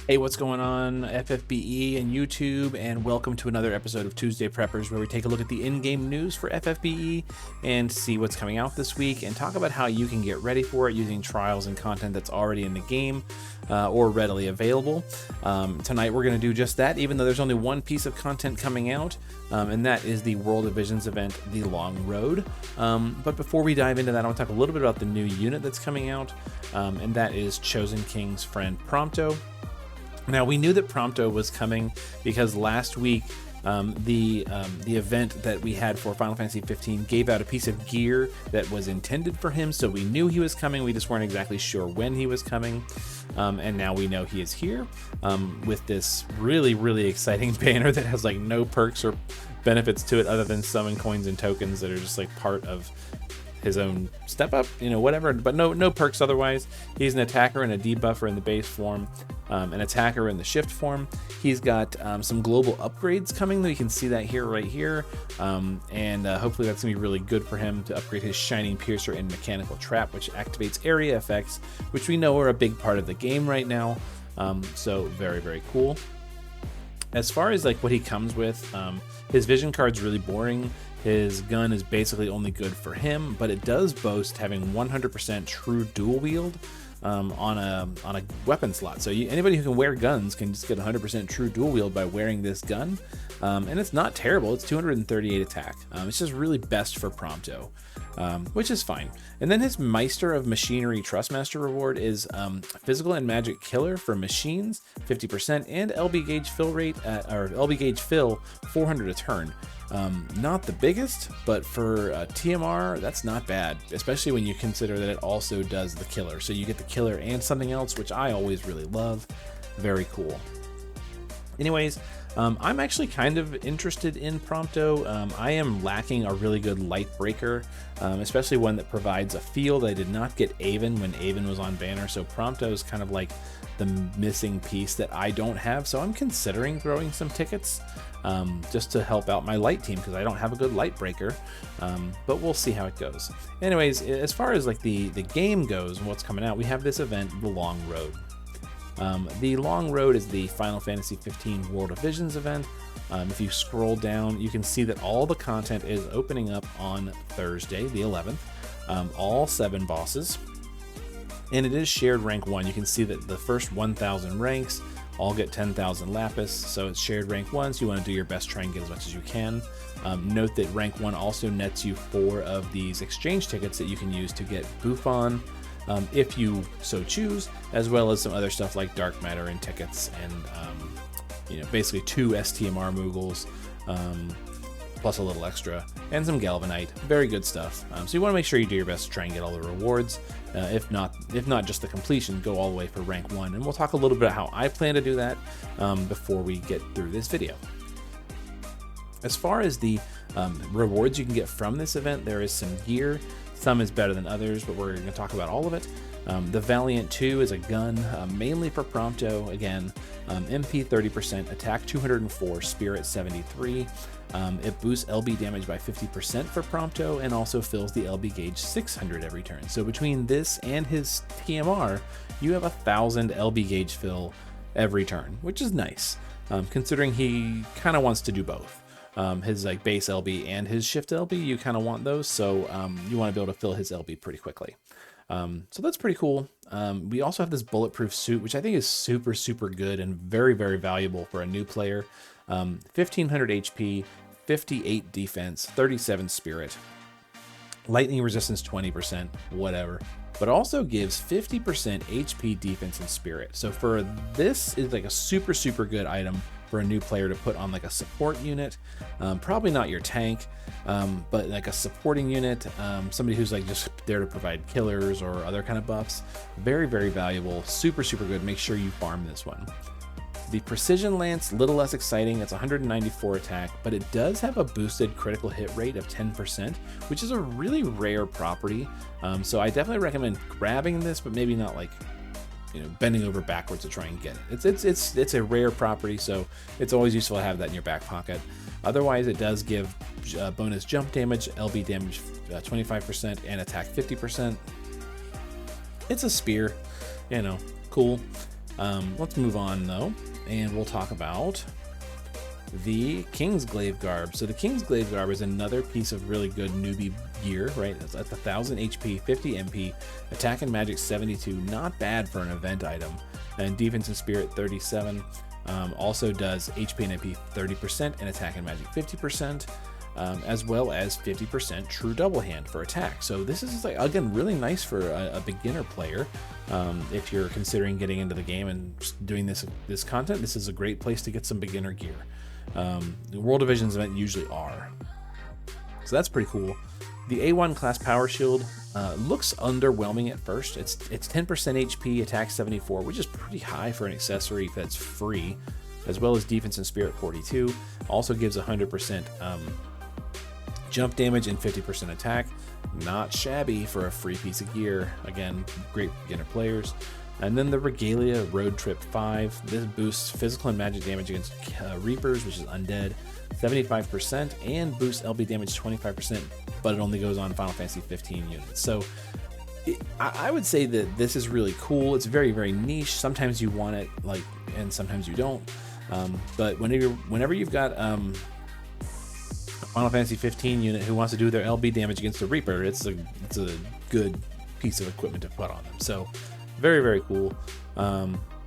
Hey, what's going on, FFBE and YouTube, and welcome to another episode of Tuesday Preppers, where we take a look at the in-game news for FFBE and see what's coming out this week and talk about how you can get ready for it using trials and content that's already in the game or readily available. Tonight we're going to do just that, even though there's only one piece of content coming out, and that is the World of Visions event, The Long Road. But before we dive into that, I want to talk a little bit about the new unit that's coming out, and that is Chosen King's friend Prompto. Now, we knew that Prompto was coming because last week the event that we had for Final Fantasy 15 gave out a piece of gear that was intended for him, so we knew he was coming. We just weren't exactly sure when he was coming, and now we know he is here with this really exciting banner that has like no perks or benefits to it other than summon coins and tokens that are just like part of his own step up, whatever, but no perks otherwise. He's an attacker and a debuffer in the base form, an attacker in the shift form. He's got some global upgrades coming. You can see that right here, and hopefully that's gonna be really good for him to upgrade his Shining Piercer and Mechanical Trap, which activates area effects, which we know are a big part of the game right now. So very cool. As far as like what he comes with, his vision card's really boring. His gun is basically only good for him, but it does boast having 100% true dual wield on a weapon slot. So anybody who can wear guns can just get 100% true dual wield by wearing this gun, and it's not terrible. It's 238 attack. It's just really best for Prompto, which is fine. And then his Meister of Machinery Trustmaster reward is Physical and Magic Killer for machines, 50%, and LB gauge fill rate or LB gauge fill 400 a turn. Not the biggest, but for TMR, that's not bad, especially when you consider that it also does the killer. So you get the killer and something else, which I always really love. Very cool. Anyways, I'm actually kind of interested in Prompto. I am lacking a really good light breaker, especially one that provides a field. I did not get Avon when Avon was on banner, so Prompto is kind of like the missing piece that I don't have. So I'm considering throwing some tickets just to help out my light team because I don't have a good light breaker, but we'll see how it goes. Anyways, as far as like the game goes and what's coming out, we have this event, The Long Road. The Long Road is the Final Fantasy 15 World of Visions event. If you scroll down, you can see that all the content is opening up on Thursday, the 11th, all 7 bosses, and it is shared rank 1. You can see that the first 1,000 ranks all get 10,000 Lapis, so it's shared rank 1, so you want to do your best, try and get as much as you can. Note that rank 1 also nets you 4 of these exchange tickets that you can use to get Buffon, if you so choose, as well as some other stuff like Dark Matter and tickets, and basically 2 STMR Moogles, plus a little extra, and some Galvanite. Very good stuff. So you want to make sure you do your best to try and get all the rewards. If not just the completion, go all the way for rank 1, and we'll talk a little bit about how I plan to do that before we get through this video. As far as the rewards you can get from this event, there is some gear. Some is better than others, but we're going to talk about all of it. The Valiant 2 is a gun, mainly for Prompto. Again, MP 30%, attack 204, spirit 73. It boosts LB damage by 50% for Prompto and also fills the LB gauge 600 every turn. So between this and his TMR, you have 1,000 LB gauge fill every turn, which is nice, considering he kind of wants to do both. His like base LB and his shift LB, you kind of want those, so you want to be able to fill his LB pretty quickly. So that's pretty cool. We also have this bulletproof suit, which I think is super good and very valuable for a new player. 1,500 HP, 58 defense, 37 spirit, lightning resistance 20%, whatever, but also gives 50% HP defense and spirit. So for this is like a super good item for a new player to put on like a support unit, probably not your tank, but like a supporting unit, somebody who's like just there to provide killers or other kind of buffs. Very valuable, super good. Make sure you farm this one. The Precision Lance, little less exciting. It's 194 attack, but it does have a boosted critical hit rate of 10%, which is a really rare property. So I definitely recommend grabbing this, but maybe not like bending over backwards to try and get it. It's a rare property, so it's always useful to have that in your back pocket. Otherwise, it does give bonus jump damage, LB damage 25%, and attack 50%. It's a spear, cool. Let's move on though, and we'll talk about the Kingsglaive Garb. So the Kingsglaive Garb is another piece of really good newbie gear, right? It's at 1000 HP, 50 MP, attack and magic 72, not bad for an event item, and defense and spirit 37. Also does HP and MP 30% and attack and magic 50%, as well as 50% true double hand for attack. So this is, like, again, really nice for a beginner player. If you're considering getting into the game and doing this content, this is a great place to get some beginner gear. The World Divisions event usually are. So that's pretty cool. The A1 class power shield looks underwhelming at first. It's 10% HP, attack 74, which is pretty high for an accessory that's free, as well as defense and spirit 42. Also gives 100% jump damage and 50% attack. Not shabby for a free piece of gear. Again, great beginner players. And then the Regalia Road Trip 5. This boosts physical and magic damage against Reapers, which is undead, 75%, and boosts LB damage 25%, but it only goes on Final Fantasy 15 units. So I would say that this is really cool. It's very, very niche. Sometimes you want it, like, and sometimes you don't. But whenever you've got a Final Fantasy 15 unit who wants to do their LB damage against a Reaper, it's a good piece of equipment to put on them. So very, very cool.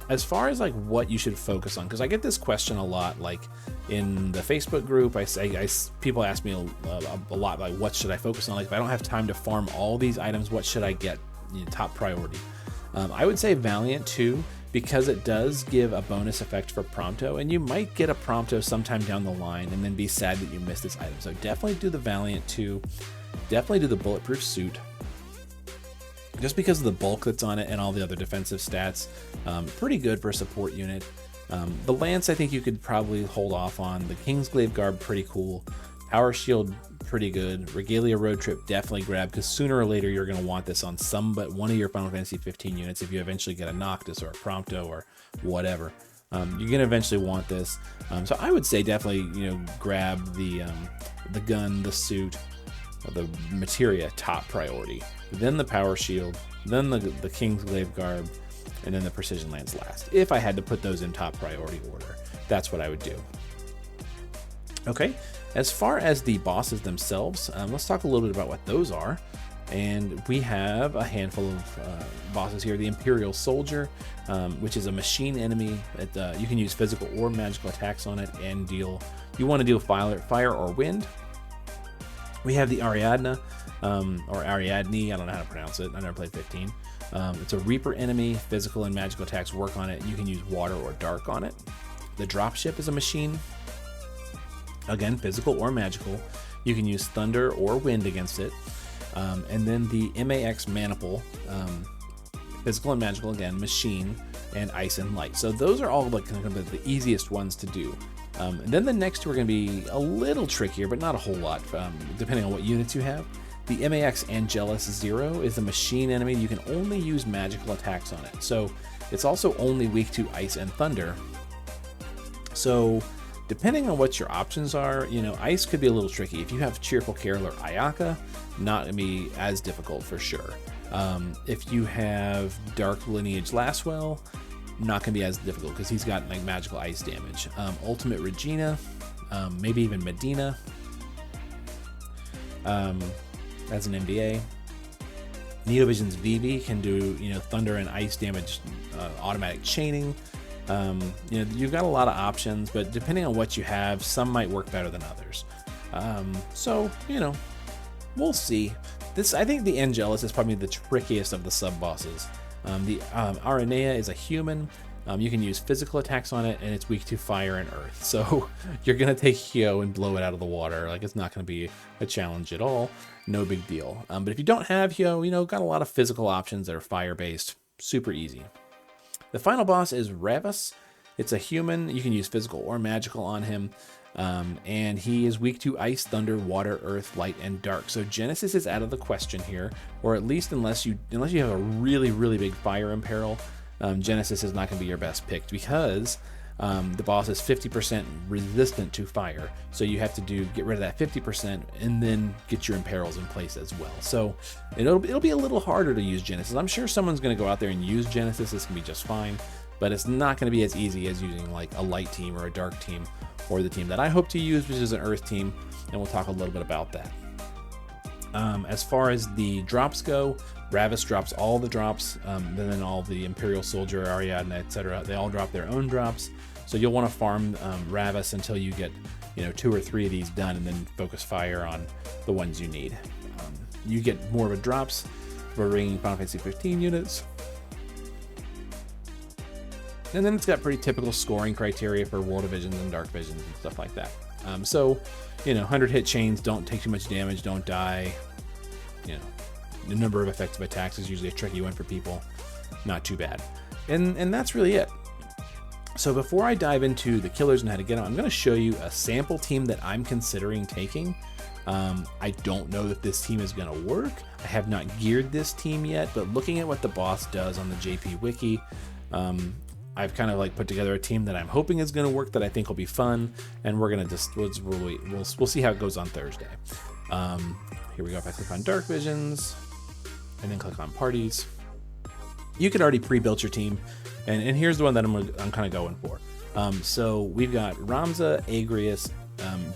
As far as like what you should focus on, because I get this question a lot, like in the Facebook group, people ask me a lot, like, what should I focus on? Like, if I don't have time to farm all these items, what should I get, top priority? I would say Valiant 2, because it does give a bonus effect for Prompto, and you might get a Prompto sometime down the line and then be sad that you missed this item. So definitely do the Valiant 2, definitely do the Bulletproof Suit, just because of the bulk that's on it and all the other defensive stats. Pretty good for a support unit. The Lance, I think you could probably hold off on. The Kingsglaive Garb, pretty cool. Power Shield, pretty good. Regalia Road Trip, definitely grab, because sooner or later you're going to want this on one of your Final Fantasy 15 units. If you eventually get a Noctis or a Prompto or whatever, you're going to eventually want this. So I would say definitely, grab the gun, the suit, the materia, top priority. Then the Power Shield, then the Kingsglaive Garb, and then the Precision Lance last. If I had to put those in top priority order, that's what I would do. Okay, as far as the bosses themselves, let's talk a little bit about what those are. And we have a handful of bosses here. The Imperial Soldier, which is a machine enemy. You can use physical or magical attacks on it and you want to deal fire or wind. We have the Ariadne, or Ariadne, I don't know how to pronounce it, I never played 15. It's a Reaper enemy, physical and magical attacks work on it. You can use water or dark on it. The Dropship is a machine, again, physical or magical. You can use thunder or wind against it. And then the MAX Maniple, physical and magical, again, machine, and ice and light. So those are all like kind of the easiest ones to do. And then the next two are going to be a little trickier, but not a whole lot, depending on what units you have. The MAX Angelus Zero is a machine enemy. You can only use magical attacks on it. So it's also only weak to ice and thunder. So depending on what your options are, ice could be a little tricky. If you have Cheerful Carol or Ayaka, not going to be as difficult for sure. If you have Dark Lineage Lastwell, not going to be as difficult because he's got like magical ice damage. Ultimate Regina, maybe even Medina as an MDA. Neovision's Vivi can do thunder and ice damage, automatic chaining. You've got a lot of options, but depending on what you have, some might work better than others. So we'll see. I think the Angelus is probably the trickiest of the sub bosses. The Aranea is a human. You can use physical attacks on it, and it's weak to fire and earth. So you're gonna take Hyo and blow it out of the water. Like, it's not gonna be a challenge at all. No big deal. But if you don't have Hyo, got a lot of physical options that are fire based. Super easy. The final boss is Ravus. It's a human. You can use physical or magical on him. And he is weak to ice, thunder, water, earth, light, and dark. So Genesis is out of the question here, or at least unless you have a really, really big fire imperil, Genesis is not going to be your best pick, because the boss is 50% resistant to fire. So you have to get rid of that 50% and then get your imperils in place as well. So it'll be a little harder to use Genesis. I'm sure someone's going to go out there and use Genesis. This can be just fine. but it's not going to be as easy as using like a light team or a dark team, or the team that I hope to use, which is an earth team, and we'll talk a little bit about that. As far as the drops go, Ravis drops all the drops, then all the Imperial Soldier, Ariadne, etc. They all drop their own drops, so you'll want to farm Ravis until you get 2 or 3 of these done, and then focus fire on the ones you need. You get more of a drops for ringing Final Fantasy 15 units. And then it's got pretty typical scoring criteria for World of Visions and Dark Visions and stuff like that. So, 100 hit chains, don't take too much damage, don't die. The number of effective attacks is usually a tricky one for people. Not too bad. And that's really it. So before I dive into the killers and how to get them, I'm going to show you a sample team that I'm considering taking. I don't know if this team is going to work. I have not geared this team yet, but looking at what the boss does on the JP Wiki, I've kind of like put together a team that I'm hoping is going to work, that I think will be fun, and we're going to just we'll see how it goes on Thursday. Here we go. If I click on Dark Visions and then click on Parties, you could already pre-build your team, and here's the one that I'm kind of going for. So we've got Ramza, Agrius,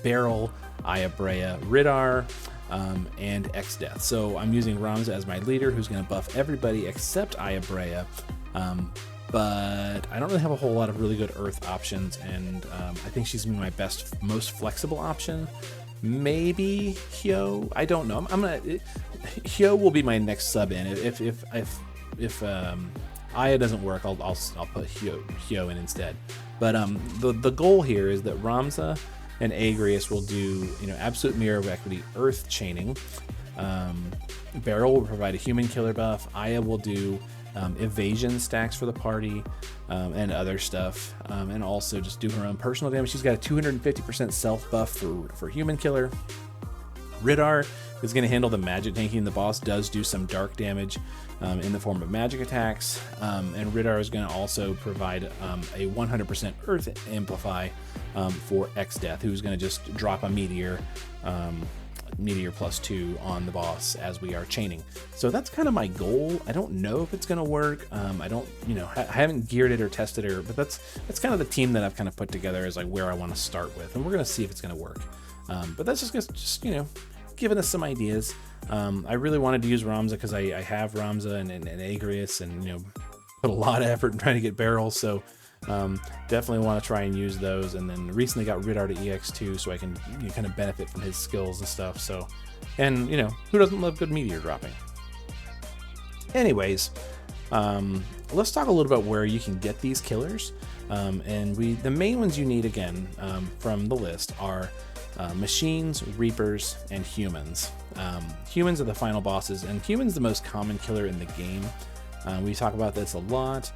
Beryl, Ayabrea, Ridar, and X-Death. So I'm using Ramza as my leader, who's going to buff everybody except Ayabrea. But I don't really have a whole lot of really good earth options, and I think she's gonna be my most flexible option. Maybe Hyo, I don't know. Hyo will be my next sub in. If Aya doesn't work, I'll put Hyo in instead. But the goal here is that Ramza and Agrius will do absolute mirror of equity earth chaining. Beryl will provide a human killer buff. Aya will do evasion stacks for the party, and other stuff, and also just do her own personal damage. She's got a 250% self buff for human killer. Ridar is going to handle the magic tanking. The boss does do some dark damage in the form of magic attacks, and Ridar is going to also provide a 100% earth amplify for X-Death, who's going to just drop a meteor +2 on the boss as we are chaining. So that's kind of my goal. I don't know if it's going to work. I don't, I haven't geared it or tested it, but that's kind of the team that I've kind of put together as like where I want to start with, and we're going to see if it's going to work. But that's just giving us some ideas. I really wanted to use Ramza because I have Ramza and Agrius, and put a lot of effort in trying to get Beryl. So definitely want to try and use those, and then recently got Ridar to EX2 so I can kind of benefit from his skills and stuff. So, and who doesn't love good meteor dropping? Anyways, let's talk a little about where you can get these killers. And the main ones you need, again, from the list are machines, reapers, and humans. Humans are the final bosses, and humans the most common killer in the game. We talk about this a lot.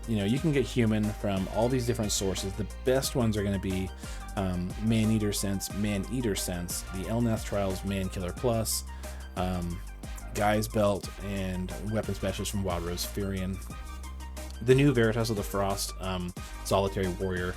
You can get human from all these different sources. The best ones are going to be Man-Eater Sense, the Elnath Trials Man Killer Plus, Guy's Belt, and Weapon Specialist from Wild Rose Furion. The new Veritas of the Frost, Solitary Warrior.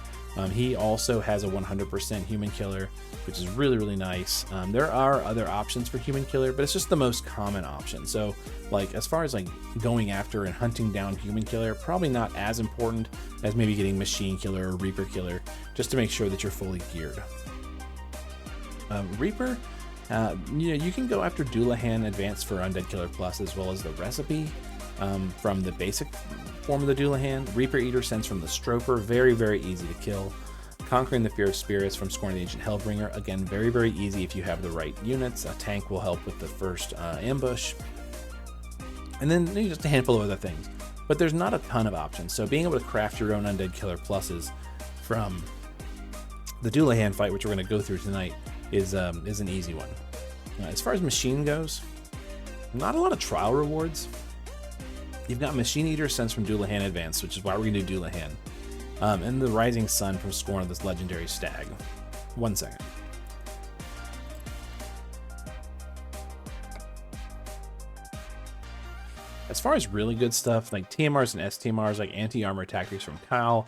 He also has a 100% human killer, which is really, really nice. There are other options for human killer, but it's just the most common option. So, like, as far as like going after and hunting down human killer, probably not as important as maybe getting machine killer or reaper killer, just to make sure that you're fully geared. Reaper, you can go after Doulahan Advanced for Undead Killer Plus, as well as the recipe from the basic form of the Doulahan. Reaper Eater Sense from the Stroper, very, very easy to kill. Conquering the Fear of Spirits from Scorn the Ancient Hellbringer, again, very, very easy if you have the right units. A tank will help with the first ambush. And then just a handful of other things. But there's not a ton of options, so being able to craft your own Undead Killer Pluses from the Doulahan fight, which we're going to go through tonight, is an easy one. As far as machine goes, not a lot of trial rewards. You've got Machine Eater Sense from Doulahan Advanced, which is why we're going to do Doulahan. And the Rising Sun from Scorn of this legendary stag. 1 second. As far as really good stuff, like TMRs and STMRs, like Anti-Armor Tactics from Kyle,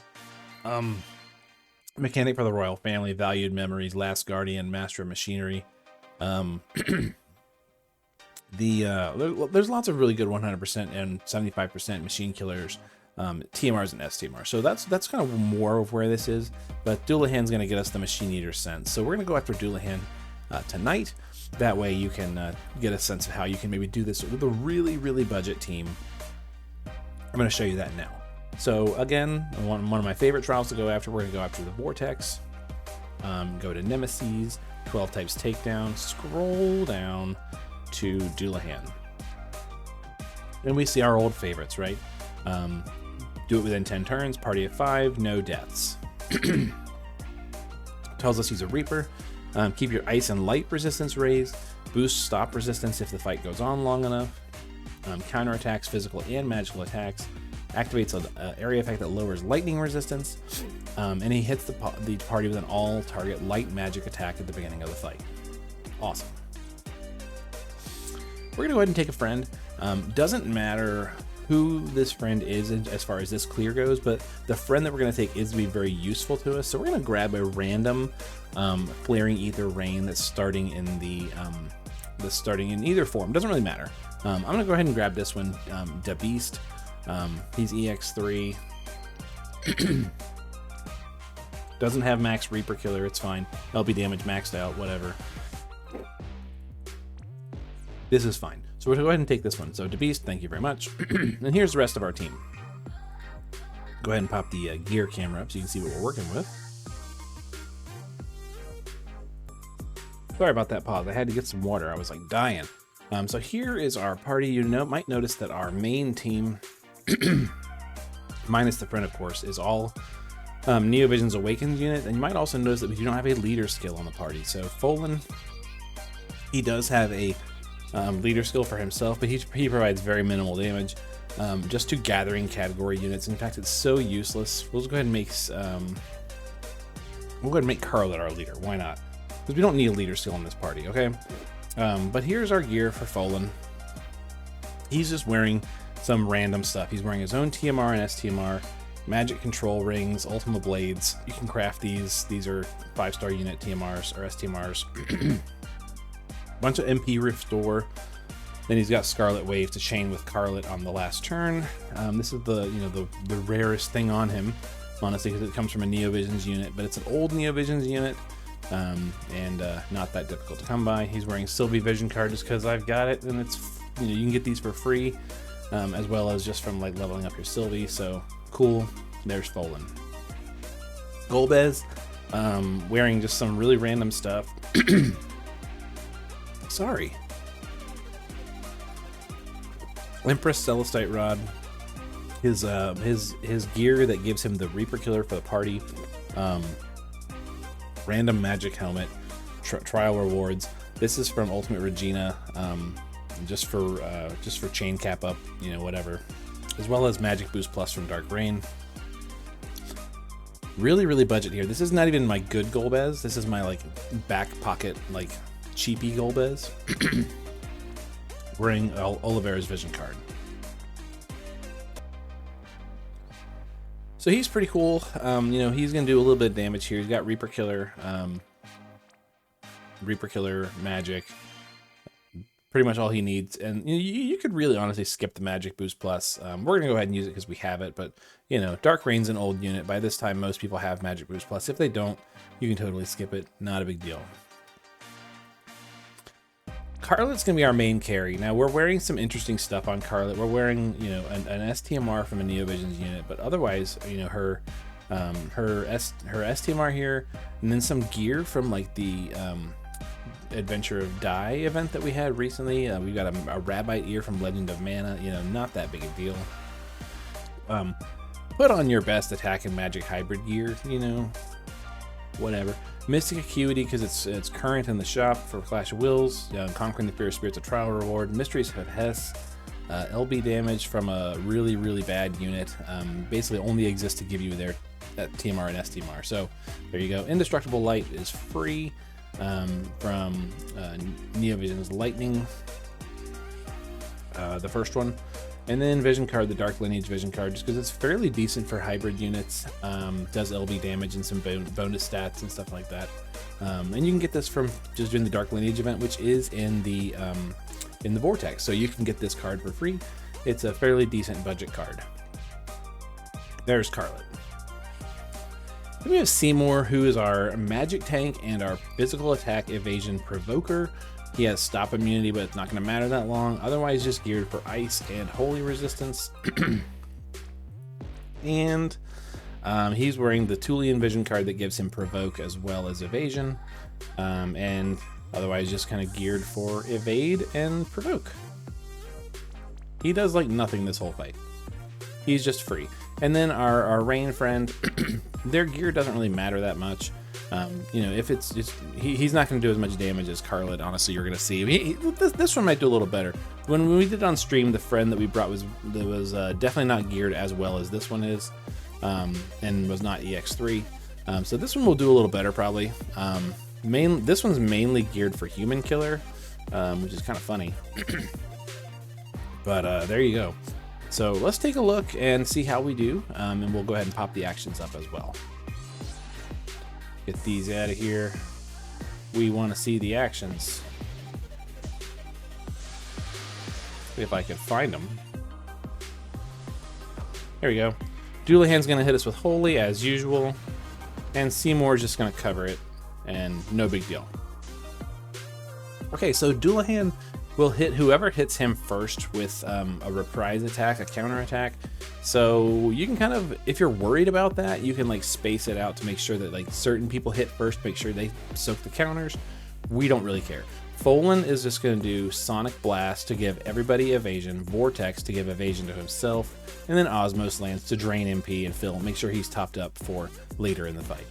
Mechanic for the Royal Family, Valued Memories, Last Guardian, Master of Machinery. There's lots of really good 100% and 75% machine killers TMRs and STMR. So that's kind of more of where this is, but Doulahan's going to get us the Machine Eater sense. So we're going to go after Doulahan tonight. That way you can get a sense of how you can maybe do this with a really, really budget team. I'm going to show you that now. So again, one of my favorite trials to go after, we're going to go after the Vortex. Go to Nemesis, 12 types takedown, scroll down to Doulahan. And we see our old favorites, right? Do it within 10 turns, party of 5, no deaths. Tells us he's a Reaper. Keep your ice and light resistance raised. Boost stop resistance if the fight goes on long enough. Counterattacks physical and magical attacks. Activates an area effect that lowers lightning resistance. And he hits the party with an all-target light magic attack at the beginning of the fight. Awesome. We're going to go ahead and take a friend. Doesn't matter who this friend is as far as this clear goes, but the friend that we're going to take is going to be very useful to us. So we're going to grab a random flaring ether rain that's starting in either form. Doesn't really matter. I'm going to go ahead and grab this one, Da Beast. He's EX3. Doesn't have max Reaper Killer. It's fine. LP damage maxed out. Whatever. This is fine. So we're going to go ahead and take this one. So Da Beast, thank you very much. And here's the rest of our team. Go ahead and pop the gear camera up so you can see what we're working with. Sorry about that pause. I had to get some water. I was like dying. So here is our party. You might notice that our main team, minus the friend of course, is all Neovision's Awakened unit. And you might also notice that we do not have a leader skill on the party. So Folan, he does have a leader skill for himself, but he provides very minimal damage just to gathering category units. In fact, it's so useless. We'll just go ahead and make Carlet our leader. Why not? Because we don't need a leader skill in this party, okay? But here's our gear for Folan. He's just wearing some random stuff. He's wearing his own TMR and STMR, magic control rings, Ultima Blades. You can craft these. These are 5-star unit TMRs or STMRs. Bunch of MP Restore. Then he's got Scarlet Wave to chain with Carlet on the last turn. This is the rarest thing on him, honestly, because it comes from a Neovision's unit, but it's an old Neovision's unit, and not that difficult to come by. He's wearing Sylvie Vision card just because I've got it, and it's you can get these for free, as well as just from like leveling up your Sylvie. So cool. There's Folan. Golbez, wearing just some really random stuff. Sorry. Empress Celestite Rod. His gear that gives him the Reaper Killer for the party. Random magic helmet. Trial rewards. This is from Ultimate Regina. Just for chain cap up, whatever. As well as Magic Boost Plus from Dark Rain. Really, really budget here. This is not even my good Golbez. This is my like back pocket like cheapy Golbez. Wearing Oliveira's Vision card. So he's pretty cool. He's gonna do a little bit of damage here. He's got Reaper Killer magic. Pretty much all he needs, and you could really honestly skip the Magic Boost Plus. We're gonna go ahead and use it because we have it, but Dark Rain's an old unit. By this time, most people have Magic Boost Plus. If they don't, you can totally skip it. Not a big deal. Carlet's gonna be our main carry. Now we're wearing some interesting stuff on Carlet. We're wearing, an STMR from a Neovision's unit, but otherwise, her STMR here, and then some gear from like the Adventure of Die event that we had recently. We've got a Rabite ear from Legend of Mana. Not that big a deal. Put on your best attack and magic hybrid gear. Whatever. Mystic Acuity because it's current in the shop for Clash of Wills. Conquering the Fear of Spirits, a trial reward. Mysteries of Hess. LB damage from a really, really bad unit. Basically only exists to give you their TMR and STMR. So there you go. Indestructible Light is free from Neovision's Lightning. The first one. And then Vision card, the Dark Lineage Vision card, just because it's fairly decent for hybrid units. Does LB damage and some bonus stats and stuff like that. And you can get this from just doing the Dark Lineage event, which is in the Vortex. So you can get this card for free. It's a fairly decent budget card. There's Scarlet. Then we have Seymour, who is our magic tank and our physical attack evasion provoker. He has stop immunity, but it's not going to matter that long. Otherwise, just geared for ice and holy resistance. And he's wearing the Thulian Vision card that gives him provoke as well as evasion. And otherwise, just kind of geared for evade and provoke. He does like nothing this whole fight. He's just free. And then our rain friend, their gear doesn't really matter that much. You know, if it's just, he's not going to do as much damage as Scarlet. Honestly, you're going to see this one might do a little better. When we did it on stream, the friend that we brought was definitely not geared as well as this one is, and was not EX3. So this one will do a little better probably. This one's mainly geared for human killer, which is kind of funny. But there you go. So let's take a look and see how we do, and we'll go ahead and pop the actions up as well. Get these out of here. We want to see the actions. If I can find them. There we go. Doulahan's going to hit us with Holy as usual, and Seymour's just going to cover it, and no big deal. Okay, so Doulahan will hit whoever hits him first with a reprise attack, a counter attack. So you can kind of, if you're worried about that, you can like space it out to make sure that like certain people hit first, make sure they soak the counters. We don't really care. Folan is just going to do Sonic Blast to give everybody evasion, Vortex to give evasion to himself, and then Osmos Lance to drain MP and fill, make sure he's topped up for later in the fight.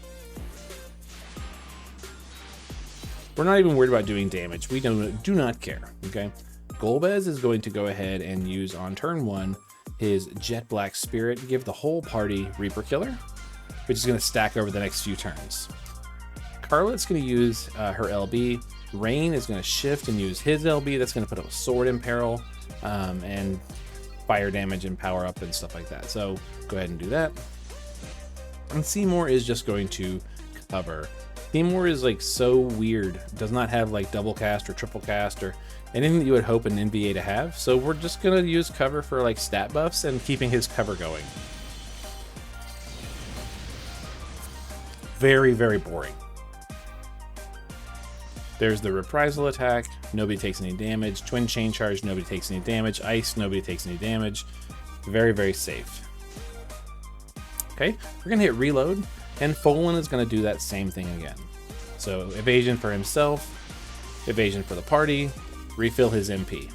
We're not even worried about doing damage. We do not care, okay? Golbez is going to go ahead and use on turn 1 his Jet Black Spirit, give the whole party Reaper Killer, which is going to stack over the next few turns. Carlet's going to use her LB. Rain is going to shift and use his LB. That's going to put a sword in peril and fire damage and power up and stuff like that. So go ahead and do that. And Seymour is just going to cover. Seymour is like so weird. Does not have like double cast or triple cast or anything that you would hope an NBA to have. So we're just going to use cover for like stat buffs and keeping his cover going. Very, very boring. There's the reprisal attack. Nobody takes any damage. Twin chain charge. Nobody takes any damage. Ice. Nobody takes any damage. Very, very safe. Okay, we're going to hit reload. And Folan is going to do that same thing again. So evasion for himself, evasion for the party, refill his MP.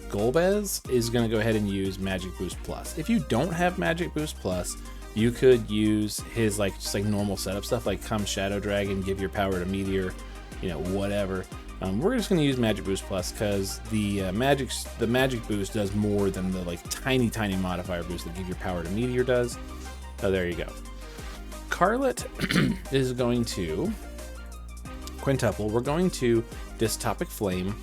Golbez is going to go ahead and use Magic Boost Plus. If you don't have Magic Boost Plus, you could use his like just like normal setup stuff, like come Shadow Dragon, give your power to Meteor, you know, whatever. We're just going to use Magic Boost Plus because the Magic Boost does more than the like tiny modifier boost that give your power to Meteor does. So there you go. Carlet is going to quintuple. We're going to Dystopic Flame.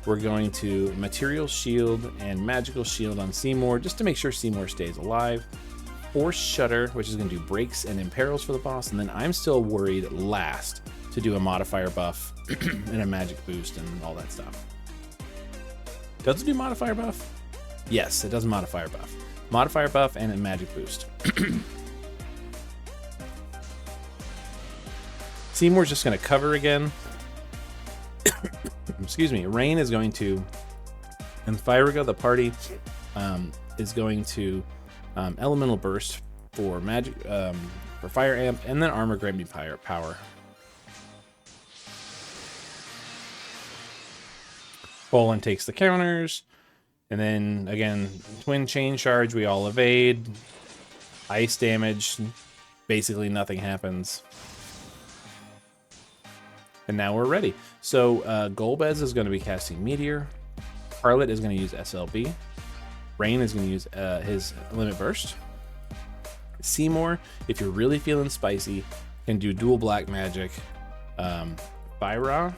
We're going to Material Shield and Magical Shield on Seymour just to make sure Seymour stays alive. Force Shutter, which is going to do breaks and imperils for the boss. And then I'm still worried last to do a modifier buff and a magic boost and all that stuff. Does it do modifier buff? Yes, it does modifier buff. Modifier buff and a magic boost. Seymour's just going to cover again. Excuse me. Rain is going to, and Fyriga, the party, is going to Elemental Burst for magic, for Fire Amp, and then Armor Grant me power. Folan takes the counters, and then again, Twin Chain Charge. We all evade. Ice damage. Basically, nothing happens. And now we're ready. So Golbez is going to be casting Meteor. Carlet is going to use SLB. Rain is going to use his Limit Burst. Seymour, if you're really feeling spicy, can do dual black magic. Fyra,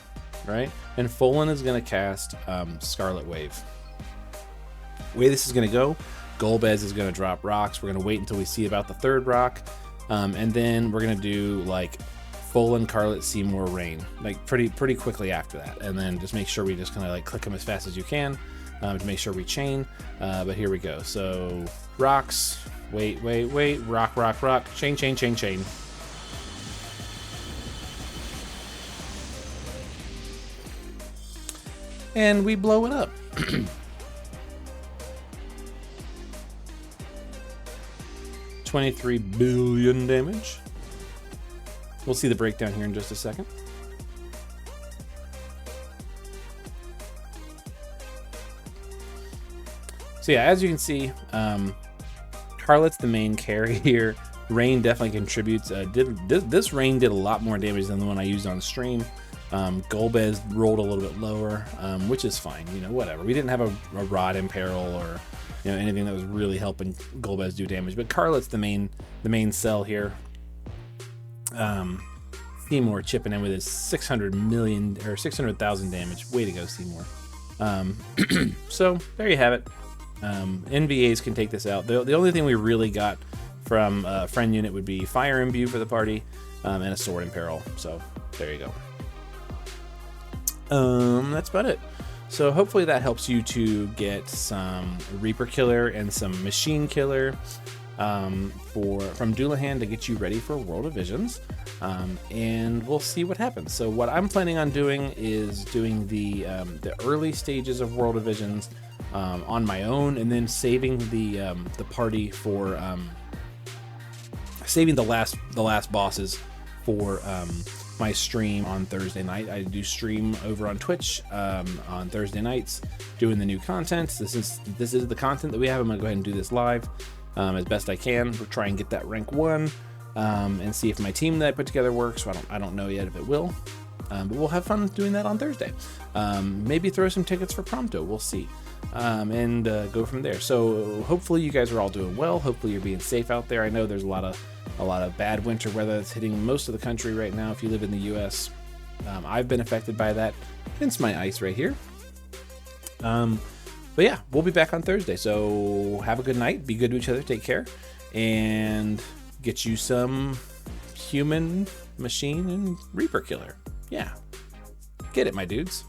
right? And Folan is going to cast Scarlet Wave. The way this is going to go, Golbez is going to drop rocks. We're going to wait until we see about the third rock. And then we're going to do like Folan, Carlet, Seymour, Rain, like pretty quickly after that, and then just make sure we just kind of like click them as fast as you can to make sure we chain. But here we go. So rocks, Wait. Rock. Chain. And we blow it up. 23 billion damage. We'll see the breakdown here in just a second. So yeah, as you can see, Harlot's the main carry here. Rain definitely contributes. This Rain did a lot more damage than the one I used on stream. Golbez rolled a little bit lower, which is fine. You know, whatever. We didn't have a rod in peril or anything that was really helping Golbez do damage. But Carlot's the main cell here. Seymour chipping in with his 600,000 damage. Way to go, Seymour. So there you have it. NVAs can take this out. The only thing we really got from friend unit would be Fire Imbue for the party and a Sword in Peril. So there you go. That's about it. So hopefully that helps you to get some Reaper Killer and some Machine Killer from Doulahan to get you ready for World of Visions. And we'll see what happens. So what I'm planning on doing is doing the early stages of World of Visions on my own, and then saving the party for saving the last bosses for my stream on Thursday night. I do stream over on Twitch on Thursday nights, doing the new content. This is the content that we have. I'm gonna go ahead and do this live as best I can. We'll try and get that rank 1 and see if my team that I put together works. So I don't know yet if it will, but we'll have fun doing that on Thursday. Maybe throw some tickets for Prompto. We'll see. And go from there. So hopefully you guys are all doing well. Hopefully you're being safe out there. I know there's a lot of bad winter weather that's hitting most of the country right now if you live in the US. I've been affected by that, hence my ice right here. But yeah, we'll be back on Thursday. So have a good night, be good to each other, take care, and get you some human, machine, and Reaper Killer. Yeah, get it, my dudes.